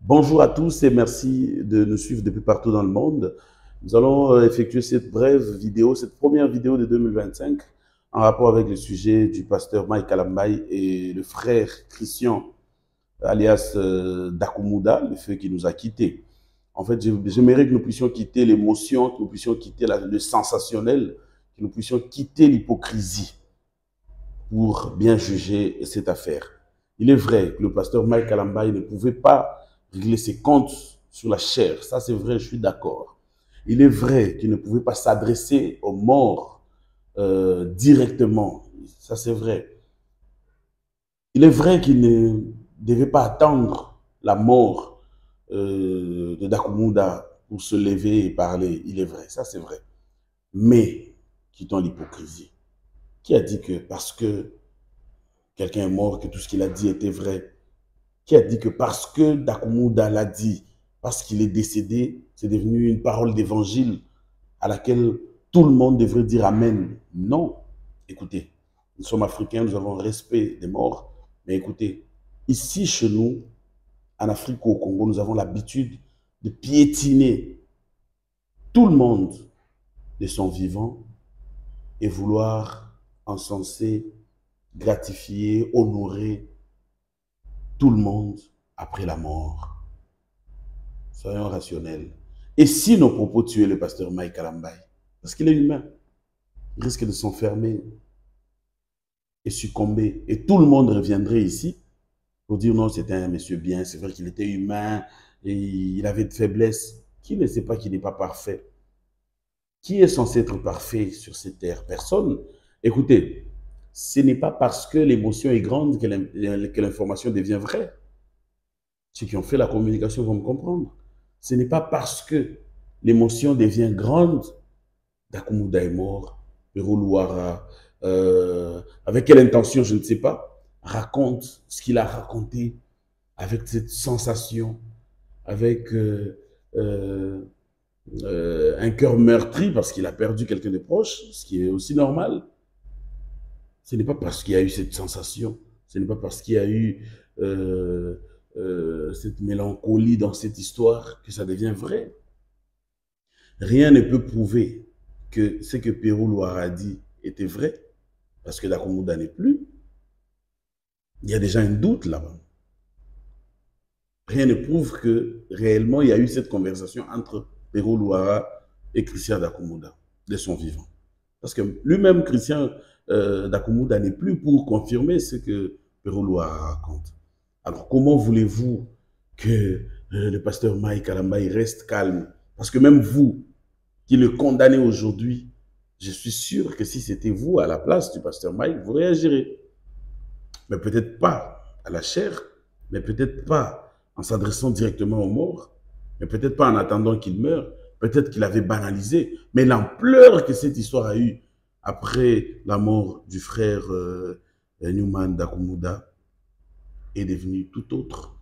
Bonjour à tous et merci de nous suivre depuis partout dans le monde. Nous allons effectuer cette brève vidéo, cette première vidéo de 2025 en rapport avec le sujet du pasteur Mike Kalambay et le frère Christian, alias Dakumuda, le feu qui nous a quittés. En fait, j'aimerais que nous puissions quitter l'émotion, que nous puissions quitter le sensationnel, que nous puissions quitter l'hypocrisie pour bien juger cette affaire. Il est vrai que le pasteur Mike Kalambay ne pouvait pas régler ses comptes sur la chair. Ça, c'est vrai, je suis d'accord. Il est vrai qu'il ne pouvait pas s'adresser aux morts directement. Ça, c'est vrai. Il est vrai qu'il ne devait pas attendre la mort de Dakumuda pour se lever et parler. Il est vrai, ça, c'est vrai. Mais, quittons l'hypocrisie. Qui a dit que parce que quelqu'un est mort, que tout ce qu'il a dit était vrai? Qui a dit que parce que Dakumuda l'a dit, parce qu'il est décédé, c'est devenu une parole d'évangile à laquelle tout le monde devrait dire Amen? Non. Écoutez, nous sommes africains, nous avons respect des morts, mais écoutez, ici chez nous, en Afrique ou au Congo, nous avons l'habitude de piétiner tout le monde de son vivant et vouloir encenser, gratifier, honorer tout le monde après la mort. Soyons rationnels. Et si nos propos tuaient le pasteur Mike Kalambay, parce qu'il est humain, il risque de s'enfermer et succomber. Et tout le monde reviendrait ici pour dire non, c'était un monsieur bien, c'est vrai qu'il était humain, et il avait de faiblesses. Qui ne sait pas qu'il n'est pas parfait? Qui est censé être parfait sur cette terre? Personne. Écoutez, ce n'est pas parce que l'émotion est grande que l'information devient vraie. Ceux qui ont fait la communication vont me comprendre. Ce n'est pas parce que l'émotion devient grande, Dakumuda est mort, Pero Luara, avec quelle intention, je ne sais pas, raconte ce qu'il a raconté avec cette sensation, avec un cœur meurtri parce qu'il a perdu quelqu'un de proche, ce qui est aussi normal. Ce n'est pas parce qu'il y a eu cette sensation, ce n'est pas parce qu'il y a eu cette mélancolie dans cette histoire que ça devient vrai. Rien ne peut prouver que ce que Pero Luara dit était vrai, parce que Dakumuda n'est plus. Il y a déjà un doute là-bas. Rien ne prouve que réellement il y a eu cette conversation entre Pero Luara et Christian Dakumuda, de son vivant. Parce que lui-même, Christian Dakumuda, n'est plus pour confirmer ce que Pero Luara raconte. Alors comment voulez-vous que le pasteur Mike Kalambay reste calme? Parce que même vous, qui le condamnez aujourd'hui, je suis sûr que si c'était vous à la place du pasteur Mike, vous réagirez. Mais peut-être pas à la chair, mais peut-être pas en s'adressant directement aux morts, mais peut-être pas en attendant qu'il meure, peut-être qu'il avait banalisé, mais l'ampleur que cette histoire a eue après la mort du frère Newman Dakumuda est devenue tout autre.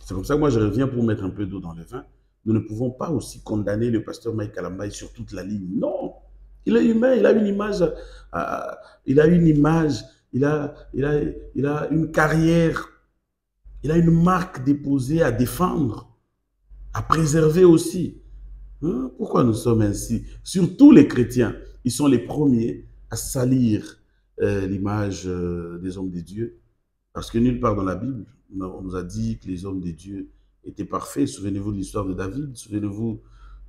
C'est comme ça que moi je reviens pour mettre un peu d'eau dans le vin. Nous ne pouvons pas aussi condamner le pasteur Mike Kalambay sur toute la ligne. Non, il est humain, il a une image, il a une image, il a une carrière, il a une marque déposée à défendre, à préserver aussi. Hein? Pourquoi nous sommes ainsi? Surtout les chrétiens, ils sont les premiers à salir l'image des hommes de Dieu. Parce que nulle part dans la Bible, on nous a dit que les hommes de Dieu étaient parfaits. Souvenez-vous de l'histoire de David, souvenez-vous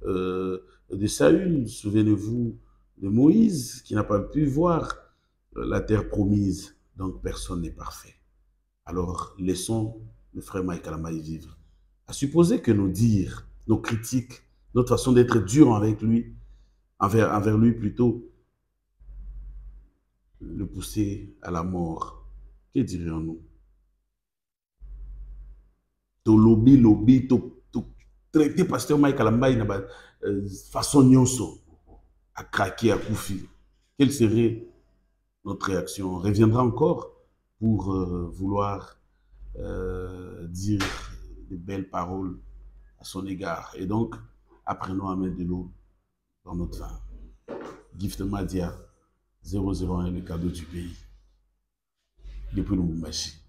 de Saül, souvenez-vous de Moïse, qui n'a pas pu voir la terre promise. Donc personne n'est parfait. Alors laissons le frère Mike Kalambay vivre. À supposer que nos dires, nos critiques, notre façon d'être dur avec lui, envers lui plutôt, le pousser à la mort. Que dirions-nous? To lobby, to traiter pasteur Mike Kalambay na façon nyonso à craquer, à koufi. Quelle serait notre réaction? On reviendra encore pour vouloir dire de belles paroles à son égard. Et donc, apprenons à mettre de l'eau dans notre vin. Gift Madia, 001, le cadeau du pays. Depuis le Mumbashi.